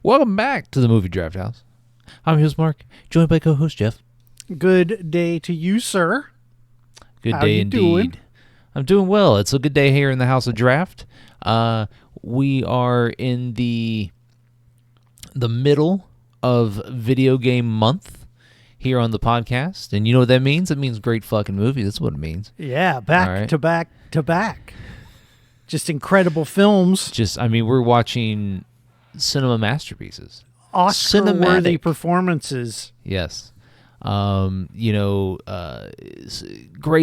Welcome back to the Movie Draft House. I'm your host, Mark, joined by co-host Jeff. Good day to you, sir. Good How day you indeed. doing? I'm doing well. It's a good day here in the House of Draft. We are in the middle of video game month here on the podcast, and you know what that means? It means great fucking movie. That's what it means. Yeah, back to back to back. Just incredible films. We're watching cinema masterpieces. Oscar-worthy performances. Yes. Great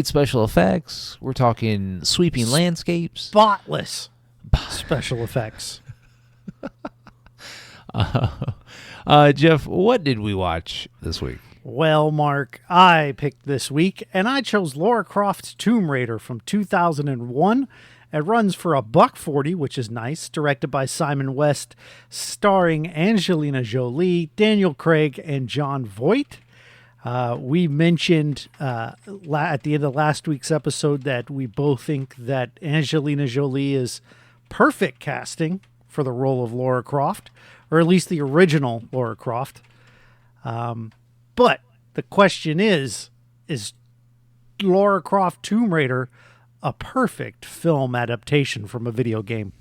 special effects. We're talking sweeping landscapes. Spotless special effects. Jeff, what did we watch this week? Well, Mark, I picked this week, and I chose Lara Croft's Tomb Raider from 2001. It runs for $1.40, which is nice. Directed by Simon West, starring Angelina Jolie, Daniel Craig, and Jon Voight. We mentioned at the end of last week's episode that we both think that Angelina Jolie is perfect casting for the role of Lara Croft, or at least the original Lara Croft. But the question is Lara Croft Tomb Raider a perfect film adaptation from a video game?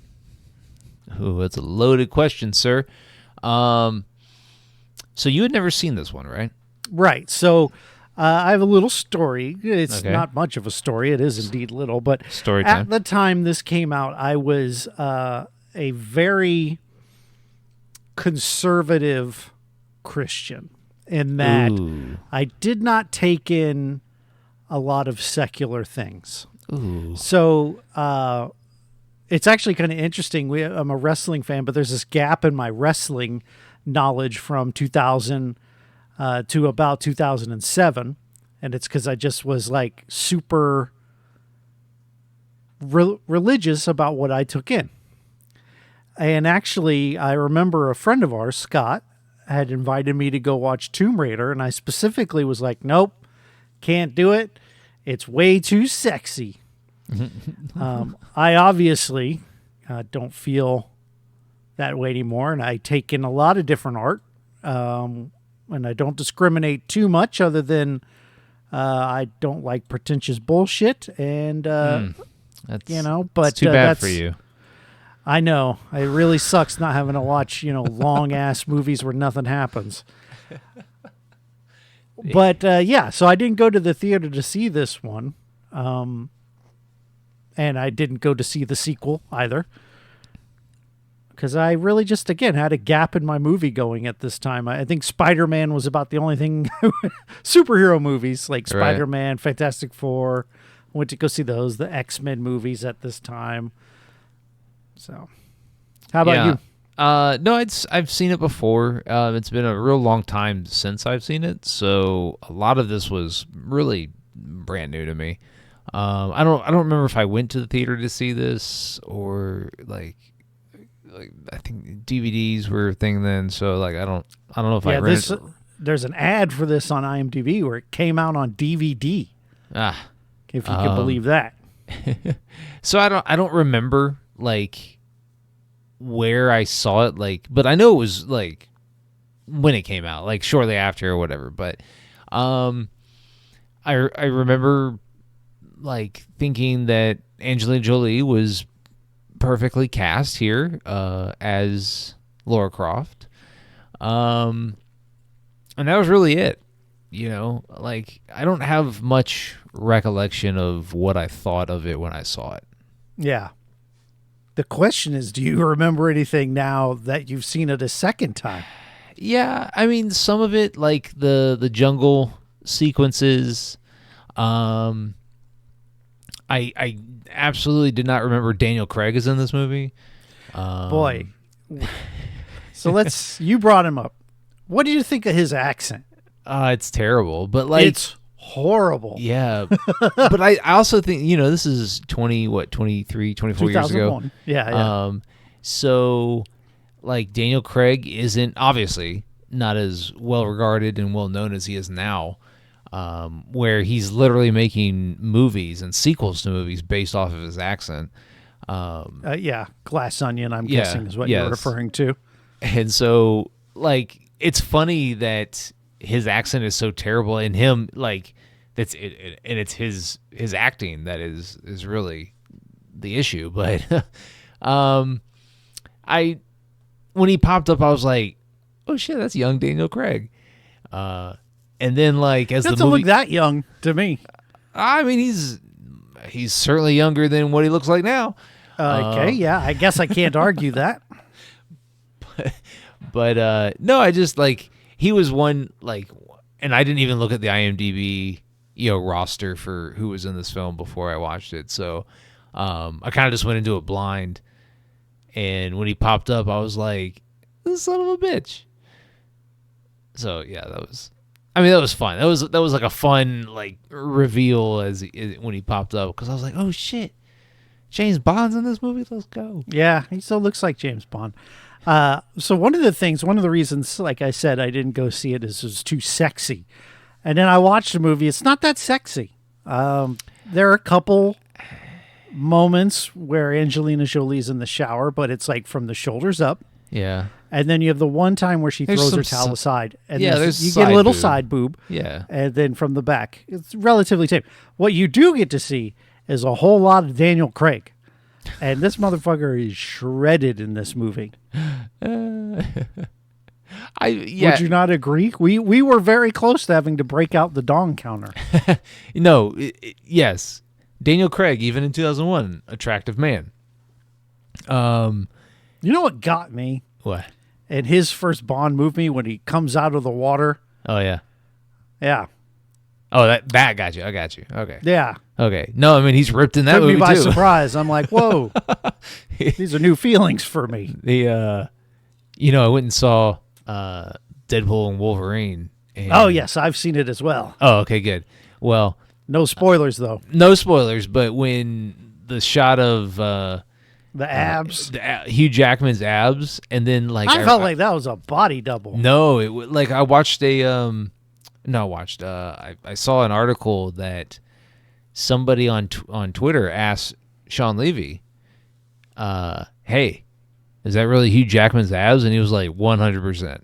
Ooh, that's a loaded question, sir. So you had never seen this one, right? Right. So I have a little story. It's Okay. not much of a story. It is indeed little. But Story time. at the time this came out, I was a very conservative Christian in that Ooh. I did not take in a lot of secular things. Ooh. So it's actually kind of interesting. I'm a wrestling fan, but there's this gap in my wrestling knowledge from 2000 to about 2007. And it's because I just was like super religious about what I took in. And actually, I remember a friend of ours, Scott, had invited me to go watch Tomb Raider. And I specifically was like, nope, can't do it. It's way too sexy. I obviously don't feel that way anymore, and I take in a lot of different art, and I don't discriminate too much other than I don't like pretentious bullshit, and That's too bad for you. I know. It really sucks not having to watch, long-ass movies where nothing happens. But, so I didn't go to the theater to see this one. And I didn't go to see the sequel either. Because I really just, again, had a gap in my movie going at this time. I think Spider-Man was about the only thing, superhero movies, like Spider-Man, Fantastic Four. I went to go see those, the X-Men movies at this time. So, how about you? No, I've seen it before. It's been a real long time since I've seen it, so a lot of this was really brand new to me. I don't remember if I went to the theater to see this or like I think DVDs were a thing then. So like I don't know if I rented. There's an ad for this on IMDb where it came out on DVD. If you can believe that. So I don't remember like where I saw it, like, but I know it was like when it came out, like shortly after or whatever. But I remember like thinking that Angelina Jolie was perfectly cast here as Lara Croft, and that was really it. Like I don't have much recollection of what I thought of it when I saw it. Yeah. The question is, do you remember anything now that you've seen it a second time? Yeah, I mean, some of it, like the jungle sequences. I absolutely did not remember Daniel Craig is in this movie. Boy. So you brought him up. What did you think of his accent? It's terrible, but like it's horrible. Yeah. But I also think, this is 23, 24 years ago. Yeah. So like Daniel Craig isn't obviously not as well regarded and well known as he is now. Where he's literally making movies and sequels to movies based off of his accent. Glass Onion, I'm guessing, is what you're referring to. And so, like, it's funny that his accent is so terrible, and him, like, that's it, and it's his acting that is really the issue. But I when he popped up, I was like, oh shit, that's young Daniel Craig. And then, like, as the Doesn't movie, look that young to me. I mean, he's certainly younger than what he looks like now. Okay, yeah, I guess I can't argue that. But no, I just, like, he was one, like, and I didn't even look at the IMDb, roster for who was in this film before I watched it. So I kind of just went into it blind. And when he popped up, I was like, this son of a bitch. So yeah, that was fun. That was like a fun, like, reveal when he popped up, because I was like, oh shit, James Bond's in this movie. Let's go. Yeah, he still looks like James Bond. So one of the reasons, like I said, I didn't go see it is it was too sexy. And then I watched the movie. It's not that sexy. There are a couple moments where Angelina Jolie's in the shower, but it's like from the shoulders up. Yeah. And then you have the one time where she There's throws some her towel aside, and yeah, you there's get a side little boob. side boob. Yeah. And then from the back, it's relatively tame. What you do get to see is a whole lot of Daniel Craig. And this motherfucker is shredded in this movie. Would you not agree? We were very close to having to break out the dong counter. No, yes. Daniel Craig, even in 2001, attractive man. You know what got me? What? In his first Bond movie when he comes out of the water. Oh yeah. Yeah. Oh, that got you. I got you. Okay. Yeah. Okay. No, I mean, he's ripped in that Took movie me by too. surprise. I'm like, whoa. These are new feelings for me. I went and saw Deadpool and Wolverine. And, Oh, yes. I've seen it as well. Oh, okay, good. Well, No spoilers, though. no spoilers, but when the shot of The abs. Hugh Jackman's abs, and then, like, I felt like that was a body double. no, like, I watched I saw an article that somebody on Twitter asked Sean Levy, hey, is that really Hugh Jackman's abs? And he was like, 100%. And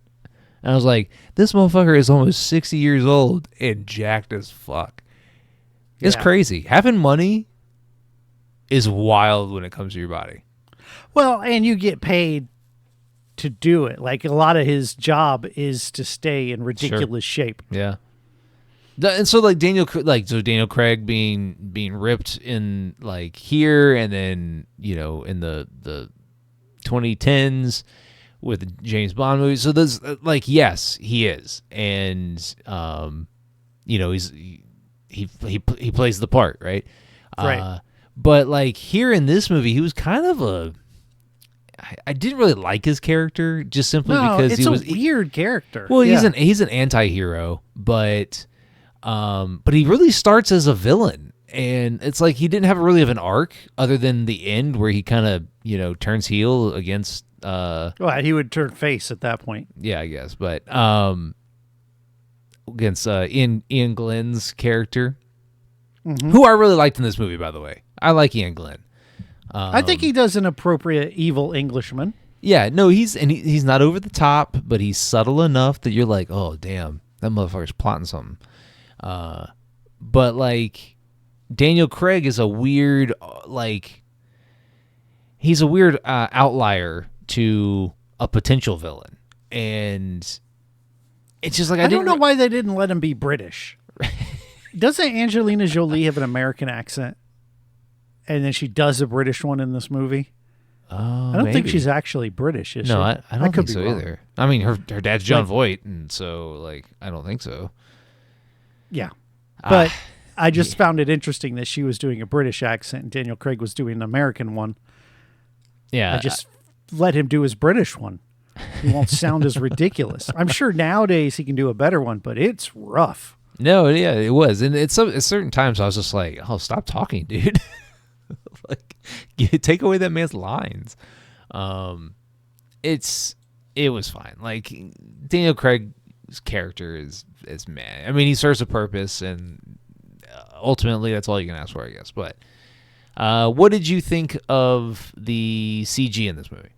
I was like, this motherfucker is almost 60 years old and jacked as fuck. It's Yeah. crazy. Having money is wild when it comes to your body. Well, and you get paid to do it. Like, a lot of his job is to stay in ridiculous shape. Yeah. And so, like, Daniel Craig being ripped in, like, here, and then, in the 2010s with the James Bond movies. So there's, like, yes, he is, and he plays the part, right? Right. But, like, here in this movie, he was kind of I didn't really like his character, just simply because it's he was a weird character. Well, Yeah. he's an anti-hero, but he really starts as a villain, and it's like he didn't have really of an arc other than the end where he kind of turns heel against Well, he would turn face at that point. yeah, I guess, but against Ian Glenn's character, who I really liked in this movie, by the way. I like Ian Glenn. I think he does an appropriate evil Englishman. Yeah, no, he's not over the top, but he's subtle enough that you're like, oh damn, that motherfucker's plotting something. But, like, Daniel Craig is a weird, he's a weird outlier to a potential villain, and it's just like I don't know why they didn't let him be British. Doesn't Angelina Jolie have an American accent? And then she does a British one in this movie? I don't think she's actually British, is she? No, I don't could think so be wrong. either. I mean, her dad's John Voight, and so, like, I don't think so. Yeah. But I just found it interesting that she was doing a British accent and Daniel Craig was doing an American one. Yeah. I just let him do his British one. He won't sound as ridiculous. I'm sure nowadays he can do a better one, but it's rough. No, yeah, it was. And at certain times I was just like, oh, stop talking, dude. Like, take away that man's lines. It was fine. Like, Daniel Craig's character is meh. I mean, he serves a purpose, and ultimately that's all you can ask for, I guess. But what did you think of the CG in this movie?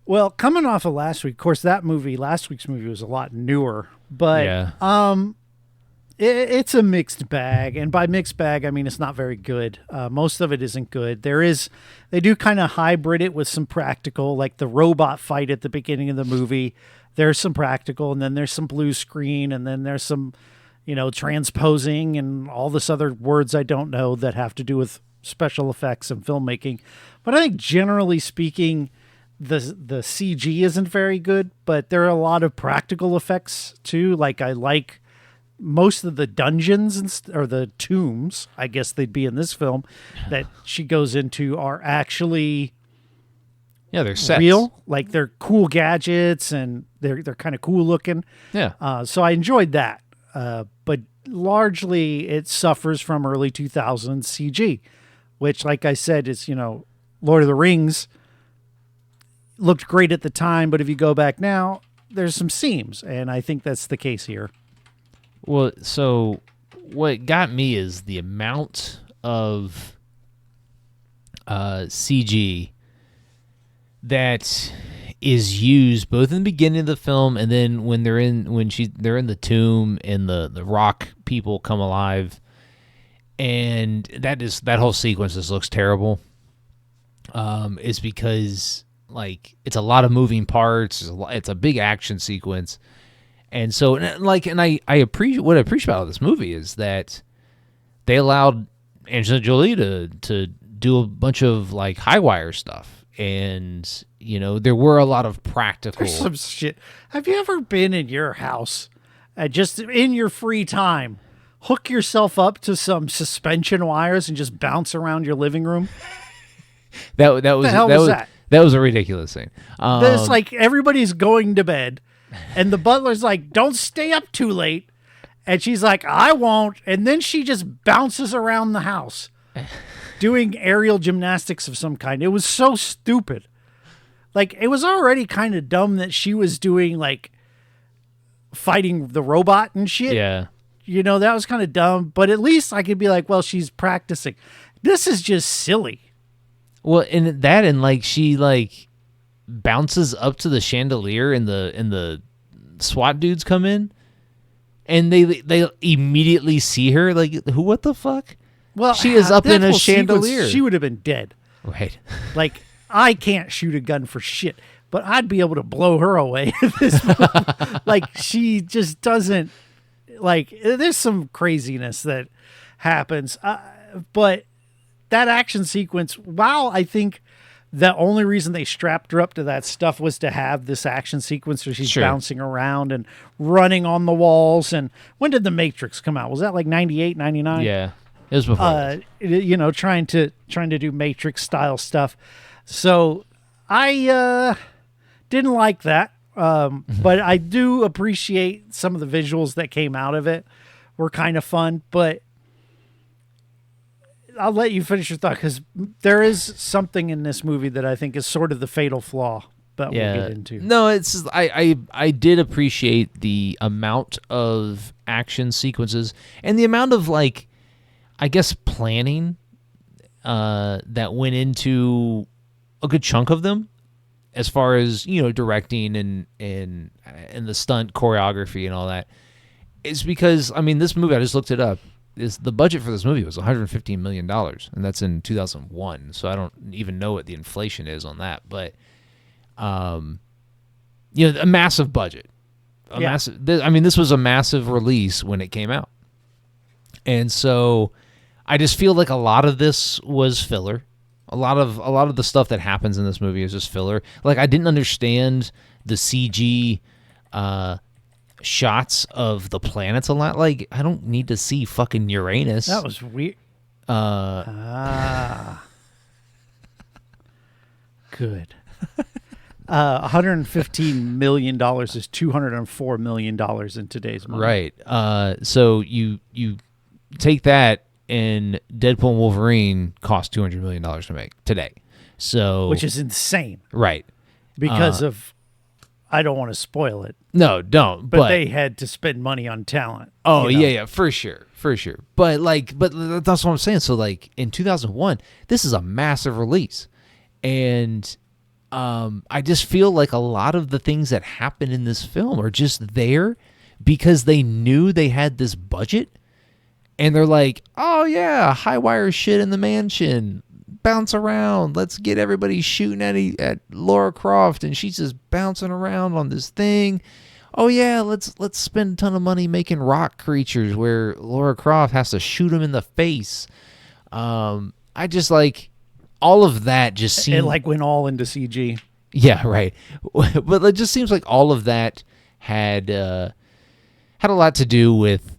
Well, coming off of last week, of course, last week's movie was a lot newer, but Yeah. it's a mixed bag, and by mixed bag, I mean it's not very good. Most of it isn't good. They do kind of hybrid it with some practical, like the robot fight at the beginning of the movie. There's some practical, and then there's some blue screen, and then there's some, transposing and all this other words I don't know that have to do with special effects and filmmaking. But I think generally speaking, the CG isn't very good, but there are a lot of practical effects too. Like I like most of the dungeons or the tombs, I guess they'd be in this film, that she goes into are actually They're sets. real. Like they're cool gadgets and they're kind of cool looking. Yeah. So I enjoyed that. But largely it suffers from early 2000s CG, which, like I said, is, Lord of the Rings looked great at the time, but if you go back now, there's some seams, and I think that's the case here. Well, so what got me is the amount of CG that is used both in the beginning of the film and then when they're in the tomb and the rock people come alive, and that whole sequence just looks terrible. Is because like it's a lot of moving parts. It's a big action sequence. And so, I appreciate what I appreciate about this movie is that they allowed Angelina Jolie to do a bunch of like high wire stuff, and there were a lot of practical. There's some shit. Have you ever been in your house, just in your free time, hook yourself up to some suspension wires and just bounce around your living room? That was the hell was that? That was a ridiculous thing. It's like everybody's going to bed. And the butler's like, don't stay up too late. And she's like, I won't. And then she just bounces around the house doing aerial gymnastics of some kind. It was so stupid. Like, it was already kind of dumb that she was doing, like, fighting the robot and shit. Yeah. That was kind of dumb. But at least I could be like, well, she's practicing. This is just silly. Well, and like she like bounces up to the chandelier and the SWAT dudes come in and they immediately see her like what the fuck? Well, she is up in a chandelier. Sequence, she would have been dead. Right. Like I can't shoot a gun for shit, but I'd be able to blow her away. Like she just doesn't like there's some craziness that happens. But that action sequence, wow, I think the only reason they strapped her up to that stuff was to have this action sequence where she's bouncing around and running on the walls. And when did The Matrix come out? Was that like 98, 99? Yeah, it was before. Trying to do Matrix style stuff. So I didn't like that. But I do appreciate some of the visuals that came out of it were kind of fun, but I'll let you finish your thought because there is something in this movie that I think is sort of the fatal flaw that we'll get into. No, it's I did appreciate the amount of action sequences and the amount of like I guess planning that went into a good chunk of them as far as directing and the stunt choreography and all that. It's because this movie I just looked it up. The budget for this movie was $115 million, and that's in 2001. So I don't even know what the inflation is on that, but a massive budget, massive. This was a massive release when it came out, and so I just feel like a lot of this was filler. A lot of the stuff that happens in this movie is just filler. Like I didn't understand the CG. Shots of the planets a lot. Like I don't need to see fucking Uranus. That was weird. Good. $115 million is $204 million in today's money. Right. So you take that and Deadpool and Wolverine cost $200 million to make today. So which is insane. Right. Because of I don't want to spoil it. No, don't. But they had to spend money on talent. Oh, yeah, for sure. But that's what I'm saying. So like in 2001, this is a massive release. And I just feel like a lot of the things that happen in this film are just there because they knew they had this budget, and they're like, oh yeah, high wire shit in the mansion, bounce around, let's get everybody shooting at Lara Croft, and she's just bouncing around on this thing. Oh yeah, let's spend a ton of money making rock creatures where Lara Croft has to shoot them in the face. I just like all of that just seemed It like went all into CG. yeah, right. But it just seems like all of that had a lot to do with,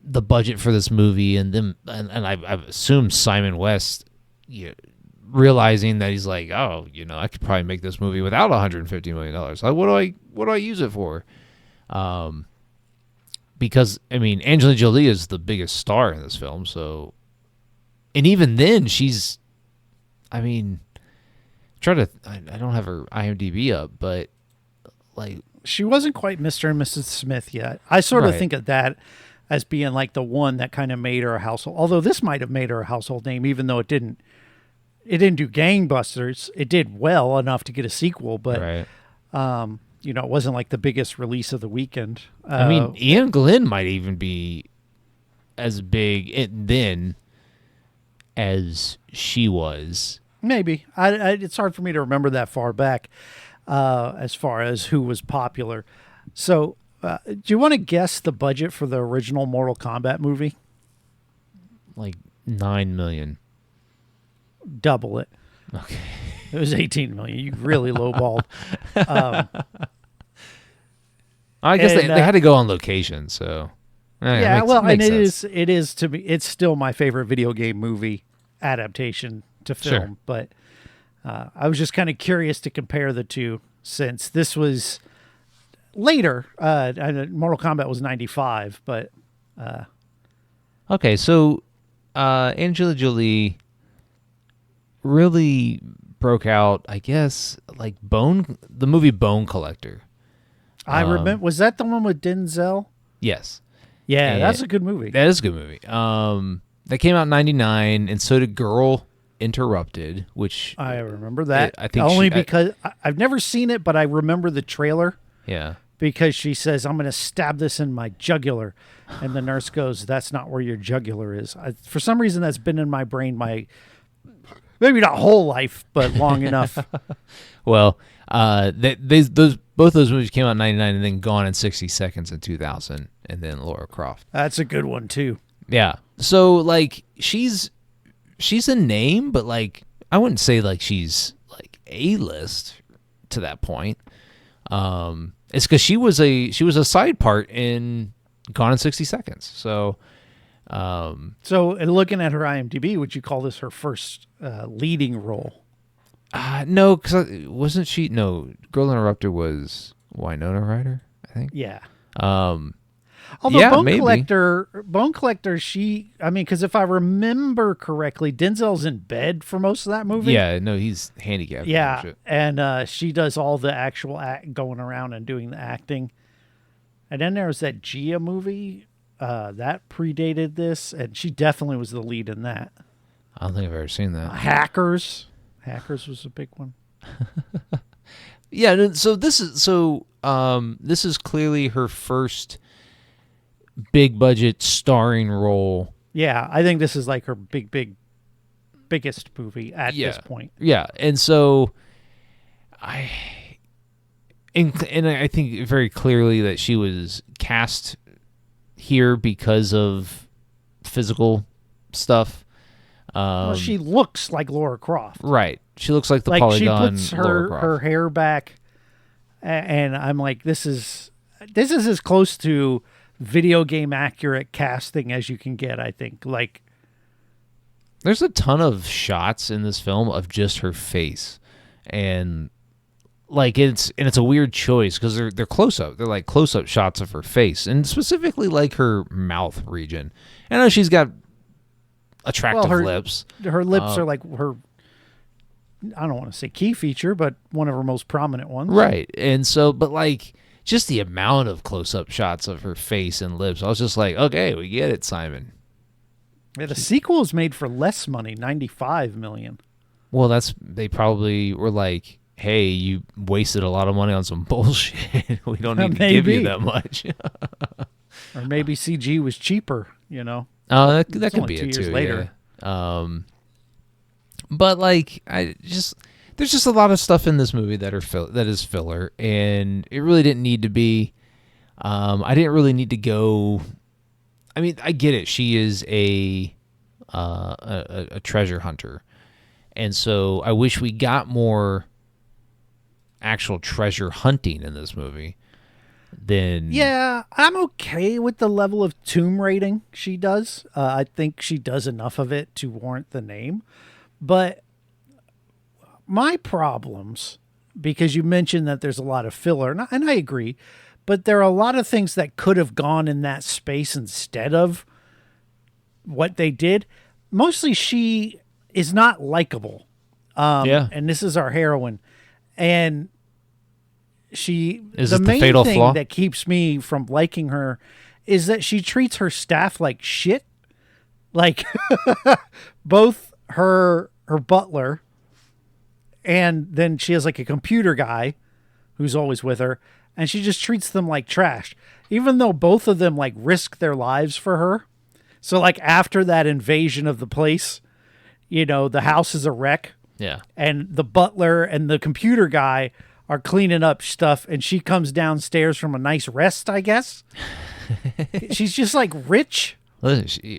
the budget for this movie, and them, and I've assumed Simon West, realizing that he's like, oh, I could probably make this movie without $150 million. Like, what do I use it for? Because I mean, Angelina Jolie is the biggest star in this film, so, and even then, she's, I mean, I don't have her IMDb up, but like, She wasn't quite Mr. and Mrs. Smith yet. I sort of Right. think of that as being like the one that kind of made her a household. Although this might have made her a household name, even though it didn't. It didn't do gangbusters. It did well enough to get a sequel, but right. it wasn't like the biggest release of the weekend. I mean, Ian Glenn might even be as big then as she was. maybe it's hard for me to remember that far back as far as who was popular. So, do you want to guess the budget for the original Mortal Kombat movie? Like 9 million. Double it. Okay. It was 18 million. You really lowballed. I guess And, they had to go on location, so Yeah, makes, well, and makes it sense. is to me. It's still my favorite video game movie adaptation to film. Sure. But I was just kind of curious to compare the two, since this was later. Mortal Kombat was 95, but Okay, so Angela Jolie really broke out, I guess, like the movie Bone Collector. I remember. Was that the one with Denzel? Yes. Yeah, And that's a good movie. That is a good movie. That came out in 99, and so did Girl Interrupted, which I remember that. I think only because I've never seen it, but I remember the trailer. yeah. Because she says, I'm going to stab this in my jugular. And the nurse goes, that's not where your jugular is. For some reason, that's been in my brain maybe not whole life, but long enough. Well, both those movies came out in 99 and then Gone in 60 Seconds in 2000, and then Lara Croft. That's a good one, too. Yeah. So, like, she's a name, but, like, I wouldn't say, like, she's, like, A-list to that point. It's because she was a side part in Gone in 60 Seconds. So, So, looking at her IMDb, would you call this her first leading role? no, because wasn't she? No, Girl Interrupter was Winona Ryder, I think. Yeah. Although yeah, maybe. Bone Collector, because if I remember correctly, Denzel's in bed for most of that movie. Yeah, no, he's handicapped. Yeah, and she does all the actual going around and doing the acting. And then there was that Gia movie that predated this, and she definitely was the lead in that. I don't think I've ever seen that. Hackers was a big one. Yeah, so this is clearly her first big budget starring role. Yeah, I think this is like her biggest movie at this point. Yeah, and so I think very clearly that she was cast here because of physical stuff. Well, she looks like Lara Croft. Right. She looks like the Polygon she puts Lara Croft. her hair back, and I'm like, this is as close to video game accurate casting as you can get, I think. Like, there's a ton of shots in this film of just her face, and like it's a weird choice because they're close up. They're like close up shots of her face, and specifically like her mouth region. I know she's got attractive lips. Her lips are like her, I don't want to say key feature, but one of her most prominent ones. Right. And so, but like just the amount of close-up shots of her face and lips, I was just like, okay, we get it, Simon. Yeah, the sequel is made for less money, $95 million. Well, they probably were like, hey, you wasted a lot of money on some bullshit. We don't need to give you Maybe. that much. Or maybe CG was cheaper, you know. Oh, that It's could only be 2 it years too. later. Yeah. But like, there's just a lot of stuff in this movie that that is filler, and it really didn't need to be. I didn't really need to go. I mean, I get it. She is a treasure hunter, and so I wish we got more actual treasure hunting in this movie. Then Yeah, I'm okay with the level of tomb raiding she does. I think she does enough of it to warrant the name. But my problems, because you mentioned that there's a lot of filler, and I agree, but there are a lot of things that could have gone in that space instead of what they did. Mostly she is not likable. yeah, And this is our heroine. And is the it the main fatal thing flaw? that keeps me from liking her is that she treats her staff like shit. Like both her butler, and then she has like a computer guy who's always with her, and she just treats them like trash, even though both of them like risk their lives for her. So like after that invasion of the place, you know, the house is a wreck, Yeah. and the butler and the computer guy are cleaning up stuff, and she comes downstairs from a nice rest, I guess. She's just like rich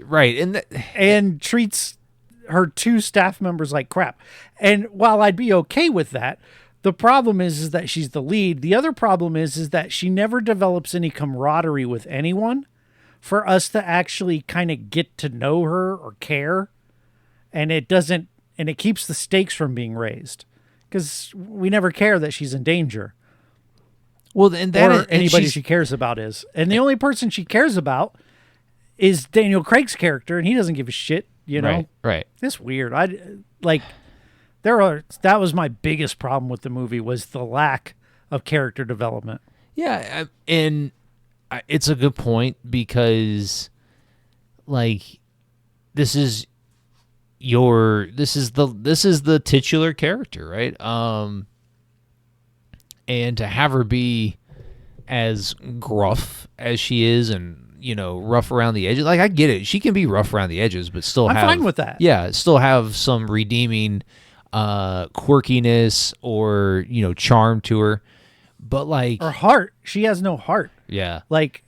Right, and and treats her 2 staff members like crap. And while I'd be okay with that, the problem is that she's the lead. The other problem is that she never develops any camaraderie with anyone for us to actually kind of get to know her or care. And it keeps the stakes from being raised because we never care that she's in danger well, and that or and anybody she's- she cares about is. And the only person she cares about is Daniel Craig's character, and he doesn't give a shit, you know? right. It's weird. That was my biggest problem with the movie was the lack of character development. Yeah, and it's a good point because, like, this is the titular character, right? And to have her be as gruff as she is, and rough around the edges, like I get it, she can be rough around the edges, but still I'm have fine with that. Yeah, still have some redeeming quirkiness or charm to her. But like, Her heart, she has no heart. yeah, Like,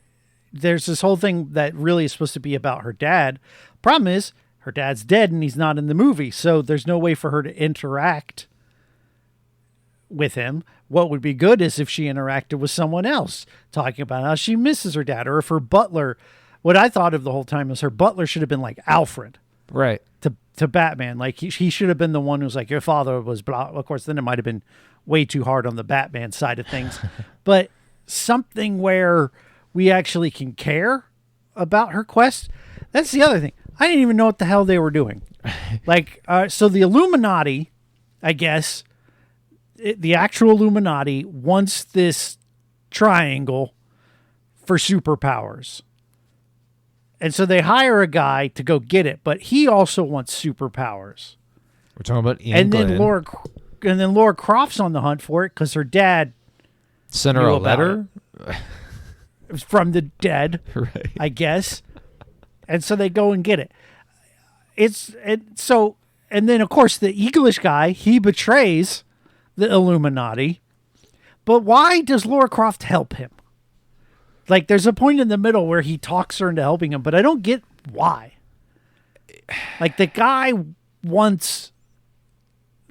there's this whole thing that really is supposed to be about her dad. Problem is, her dad's dead and he's not in the movie, so there's no way for her to interact with him. What would be good is if she interacted with someone else, talking about how she misses her dad, or if her butler. What I thought of the whole time is her butler should have been like Alfred right. to Batman. Like he should have been the one who's like, your father was blah. Of course, then it might have been way too hard on the Batman side of things, but something where we actually can care about her quest. That's the other thing. I didn't even know what the hell they were doing. Like, so the Illuminati, I guess, the actual Illuminati wants this triangle for superpowers. And so they hire a guy to go get it, but he also wants superpowers. We're talking about And then England. Laura Croft's on the hunt for it because her dad Sent her knew a about letter. was from the dead, Right. I guess. And so they go and get it. And then of course the Eaglish guy, he betrays the Illuminati. But why does Lara Croft help him? Like, there's a point in the middle where he talks her into helping him, but I don't get why. Like, the guy wants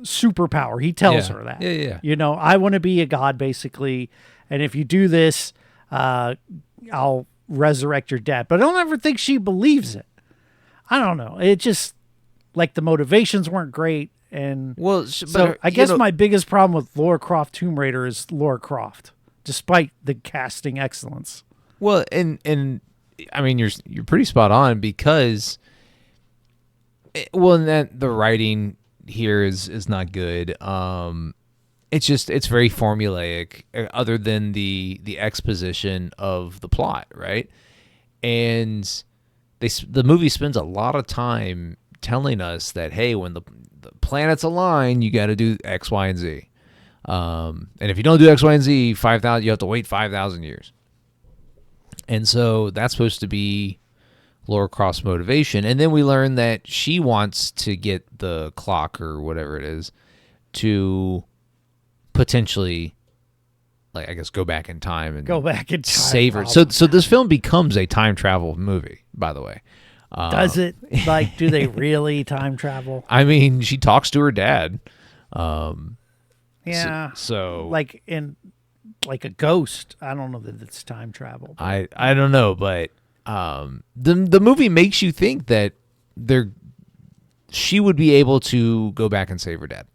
superpower. He tells her that. Yeah. I want to be a god, basically. And if you do this, I'll resurrect your dad. But I don't ever think she believes it. I don't know. It just, like, the motivations weren't great. And Well, so I guess my biggest problem with Lara Croft Tomb Raider is Lara Croft, despite the casting excellence. Well, and I mean you're pretty spot on because and that the writing here is not good. It's very formulaic, other than the exposition of the plot, right? And the movie spends a lot of time telling us that, hey, when the planets align, you got to do X, Y, and Z. And if you don't do X, Y, and Z, 5,000, you have to wait 5,000 years. And so that's supposed to be Lara Croft's motivation. And then we learn that she wants to get the clock or whatever it is to potentially, like, I guess, go back in time and save her. So this film becomes a time travel movie, by the way. Does it? Like, do they really time travel? I mean, she talks to her dad. Yeah. So like a ghost. I don't know that it's time travel. I don't know, but the movie makes you think that she would be able to go back and save her dad.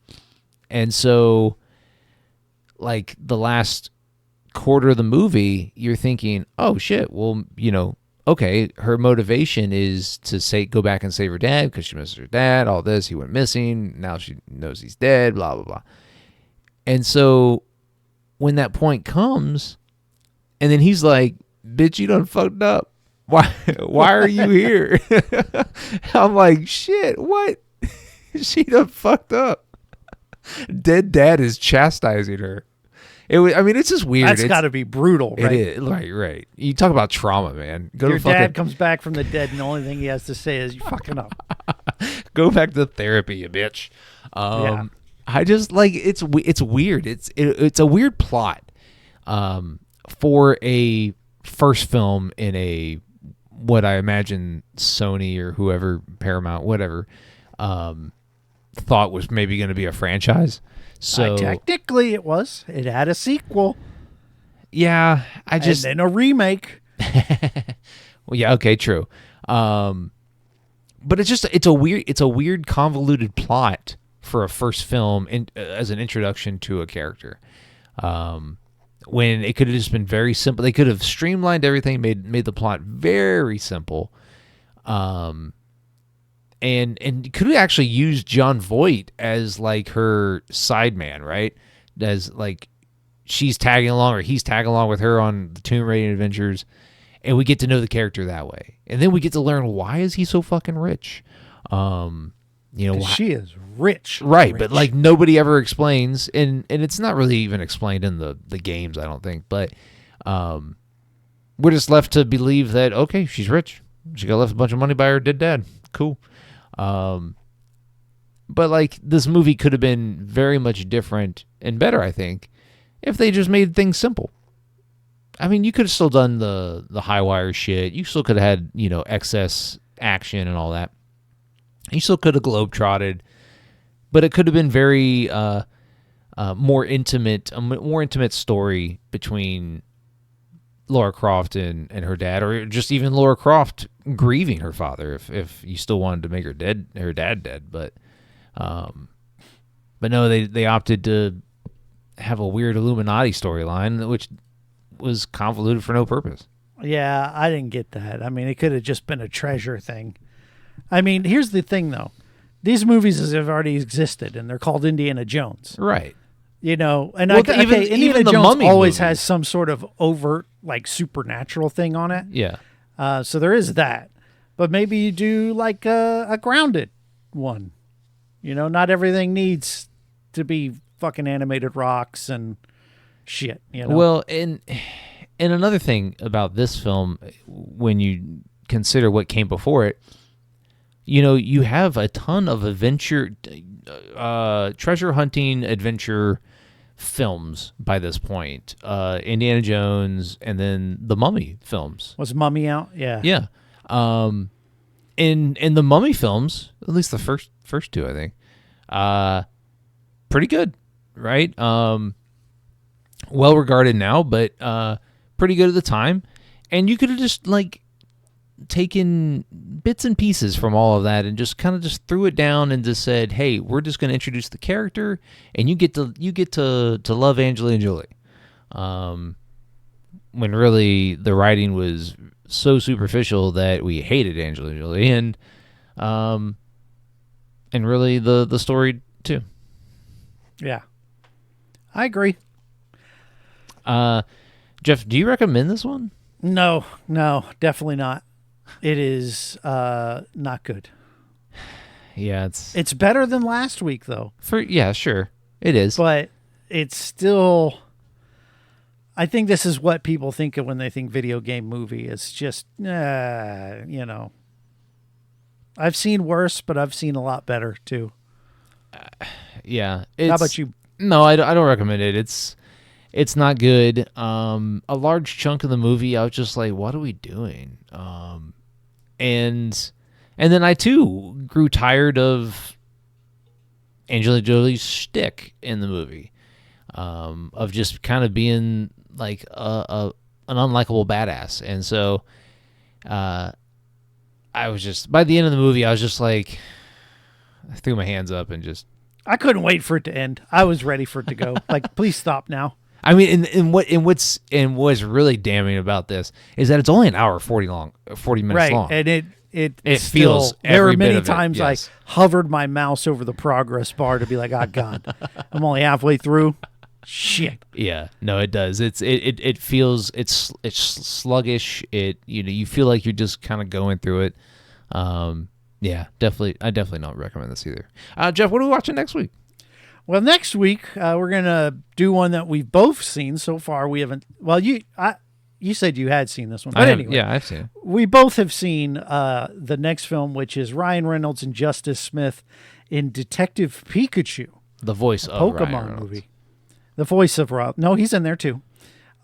And so, like, the last quarter of the movie, you're thinking, oh shit, well, okay, her motivation is to go back and save her dad because she misses her dad, all this, he went missing, now she knows he's dead, blah, blah, blah. And so when that point comes, and then he's like, bitch, you done fucked up. Why are you here? I'm like, shit, what? She done fucked up. Dead dad is chastising her. It's just weird. That's got to be brutal, right? It is. Right. You talk about trauma, man. Your dad comes back from the dead, and the only thing he has to say is, you fucking up. Go back to therapy, you bitch. Yeah. I just, like, it's weird. It's a weird plot for a first film in what I imagine Sony or whoever, Paramount, whatever, thought was maybe going to be a franchise. So technically it was. It had a sequel. Yeah, and then a remake. Well, yeah, okay, true. But it's a weird convoluted plot for a first film as an introduction to a character. When it could have just been very simple. They could have streamlined everything, made the plot very simple. And could have actually used John Voight as, like, her side man, right? As, like, she's tagging along or he's tagging along with her on the tomb raiding adventures, and we get to know the character that way. And then we get to learn, why is he so fucking rich? She is rich. Right, rich. but, like, nobody ever explains, and it's not really even explained in the games, I don't think, but we're just left to believe that, okay, she's rich. She got left a bunch of money by her dead dad. Cool. But, like, this movie could have been very much different and better, I think, if they just made things simple. I mean, you could have still done the high wire shit. You still could have had, excess action and all that. You still could have globetrotted, but it could have been very more intimate, a more intimate story between Lara Croft and her dad, or just even Lara Croft grieving her father if you still wanted to make her dad dead. But no, they opted to have a weird Illuminati storyline, which was convoluted for no purpose. Yeah, I didn't get that. I mean, it could have just been a treasure thing. I mean, here's the thing, though. These movies have already existed, and they're called Indiana Jones. Right. And even the Jones Mummy always movie has some sort of overt, like, supernatural thing on it. Yeah. So there is that. But maybe you do, like, a grounded one. Not everything needs to be fucking animated rocks and shit. Well, and another thing about this film, when you consider what came before it, you have a ton of adventure, treasure hunting adventure films by this point. Indiana Jones, and then the Mummy films. Was Mummy out? Yeah. Yeah. In the Mummy films, at least the first two, I think, pretty good, right? Well regarded now, but pretty good at the time. And you could have just, like, taken bits and pieces from all of that and just kind of just threw it down and just said, hey, we're just going to introduce the character, and you get to love Angelina Jolie. When really the writing was so superficial that we hated Angelina Jolie, and really the story too. Yeah, I agree. Jeff, do you recommend this one? No, definitely not. It is not good. Yeah, it's better than last week, though. Yeah, sure, it is. But it's still. I think this is what people think of when they think video game movie. It's just, I've seen worse, but I've seen a lot better too. Yeah. How about you? No, I don't recommend it. It's not good. A large chunk of the movie, I was just like, what are we doing? And then I too grew tired of Angelina Jolie's shtick in the movie, of just kind of being like an unlikable badass. And so, I was just, by the end of the movie, I was just like, I threw my hands up and just. I couldn't wait for it to end. I was ready for it to go. Like, please stop now. I mean, what's really damning about this is that it's only an hour 40 minutes long. And it feels still, there were every bit many of it, times yes. I hovered my mouse over the progress bar to be like, oh God, I'm only halfway through. Shit. Yeah, no, it does. It feels it's sluggish. You feel like you're just kind of going through it. Yeah, definitely. I definitely don't recommend this either. Jeff, what are we watching next week? Well, next week we're gonna do one that we've both seen so far. We haven't. Well, you said you had seen this one, but anyway, yeah, I've seen it. We both have seen the next film, which is Ryan Reynolds and Justice Smith in Detective Pikachu, The voice of Pokemon Ryan Reynolds. movie. The voice of Rob. No, he's in there too.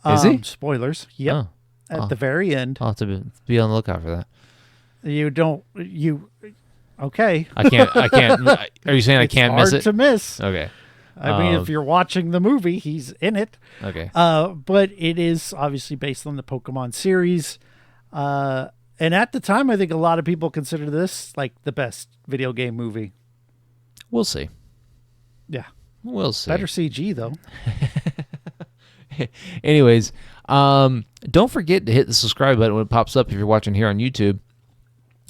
Is he? Spoilers. Yep. Oh. At the very end. I'll have to be on the lookout for that. Okay. I can't. Are you saying I can't miss Hard it? to miss. Okay. I mean, if you're watching the movie, he's in it. Okay. But it is obviously based on the Pokemon series. And at the time, I think a lot of people consider this like the best video game movie. We'll see. Yeah. We'll see. Better CG, though. Anyways, don't forget to hit the subscribe button when it pops up if you're watching here on YouTube.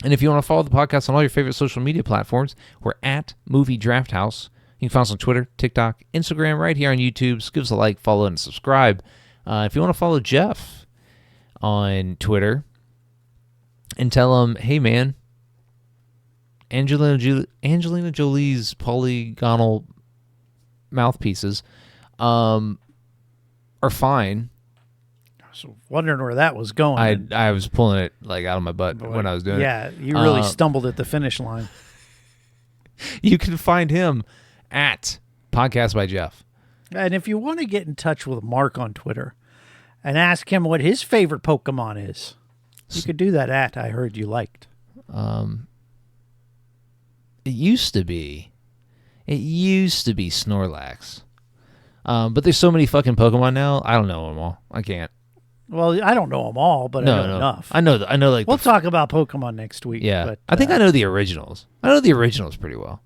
And if you want to follow the podcast on all your favorite social media platforms, we're at Movie Draft House. You can find us on Twitter, TikTok, Instagram, right here on YouTube. So give us a like, follow, and subscribe. If you want to follow Jeff on Twitter and tell him, hey, man, Angelina Jolie's polygonal mouthpieces are fine. So wondering where that was going. I was pulling it like out of my butt when I was doing it. Yeah, you really stumbled at the finish line. You can find him at Podcast by Jeff. And if you want to get in touch with Mark on Twitter and ask him what his favorite Pokemon is, you could do that at I Heard You Liked. It used to be Snorlax. But there's so many fucking Pokemon now. I don't know them all. I can't. Well, I don't know them all, but I know enough. I know like we'll talk about Pokemon next week. Yeah, but, I think I know the originals. I know the originals pretty well.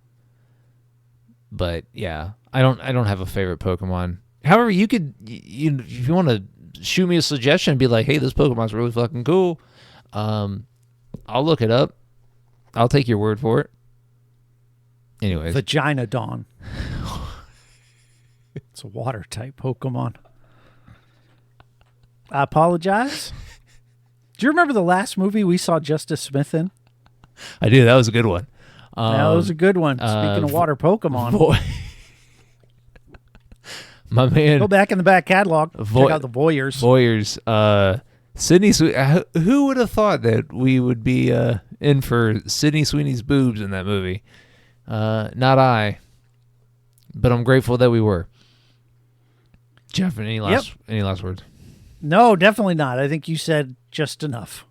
But yeah, I don't have a favorite Pokemon. However, you could if you want to shoot me a suggestion and be like, hey, this Pokemon's really fucking cool. I'll look it up. I'll take your word for it. Anyways, Vagina Dawn. It's a water type Pokemon. I apologize. Do you remember the last movie we saw Justice Smith in? I do. That was a good one. That was a good one. Speaking of water Pokemon. My man. Go back in the back catalog. Check out the Voyeurs. Sydney Sweeney. Who would have thought that we would be in for Sydney Sweeney's boobs in that movie? Not I. But I'm grateful that we were. Jeff, any last words? No, definitely not. I think you said just enough.